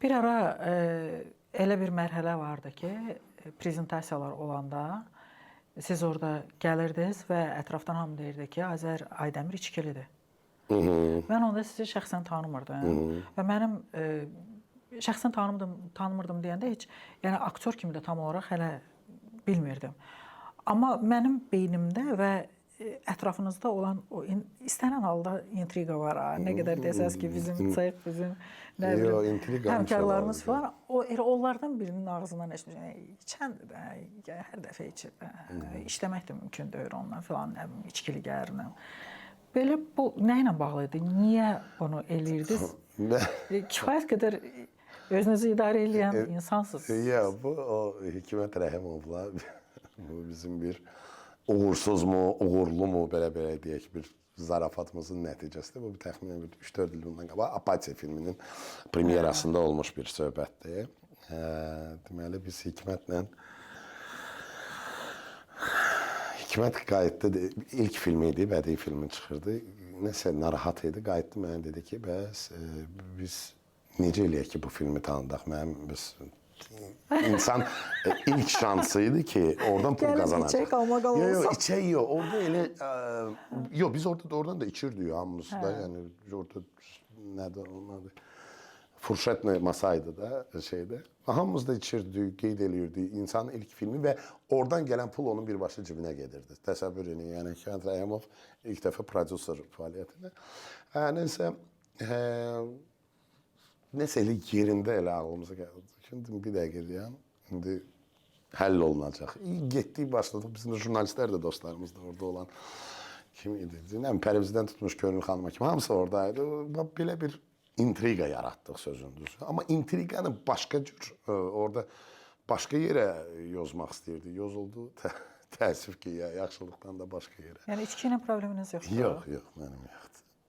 Bir ara elə bir mərhələ vardı ki, prezentasiyalar olanda siz orada gəlirdiniz və ətrafdan hamı deyirdi ki, Azər Aydəmir içkilidir. Mən onda sizi şəxsən tanımırdım və mənim şəxsən tanımırdım deyəndə heç yəni aktyor kimi də tam olaraq hələ bilmirdim. Amma mənim beynimdə və ətrafınızda olan o istənilən halda intriqa var. Nə qədər desəz ki, bizim sex, bizim nə bilim həmkarlarımız falan, o elə onlardan birinin ağzından eşitmişəm. İçəndir də, hər dəfə içir. İşləmək də mümkün deyil ondan filan, nə bilim, içkili gəlirlə. Belə bu nə ilə bağlı idi? Niyə bunu eləyirdiniz? Kifayət qədər özünüzü idarə edən insansınız. Ya bu o Hikmət Rəhimovla bu bizim bir uğursuzmu, uğurlumu belə deyək bir zarafatımızın nəticəsidir. Bu təxminən 3-4 il bundan qabaq Apatiya filminin premyerasında olmuş bir söhbətdir. Deməli biz Hikmət qayıtdı, ilk filmi idi, bədii filmi çıxırdı. Nəsə narahat idi, qayıtdı mənə dedi ki, bəs biz necə eləyək ki bu filmi tanıdaq? İnsan ilk şansıydı ki oradan pul kazanacak. İçək almaq olsa. Yok içək yok. Orada elə yok biz oradan da içirdik hamımız da yani orada nədir onun adı? Furşetlə masaydı da şeydə. Hamımız da içirdik, qeyd eləyirdi insanın ilk filmi və oradan gələn pul onun birbaşa cibinə gedirdi. Təsəvvür edin. Yəni Hikmət Rəhimov ilk dəfə prodüser fəaliyyətində. Nəsə elə yerində elə ağlımıza gəldi. Şimdi bir dəqiqə deyəm, indi həll olunacaq. Getdik, başladıq. Bizim de jurnalistlər də dostlarımız da orada olan kim idi? Pərvizdən tutmuş Könül xanıma kimi hamısı oradaydı. Belə bir intriqa yaratdıq sözün düzü. Amma intriqanı başqa cür orada başqa yerə yozmaq istəyirdi. Yozuldu. Təəssüf ki, yaxşılıqdan da başqa yerə. Yəni içki ilə probleminiz yoxdur? Yox, mənim yoxdur.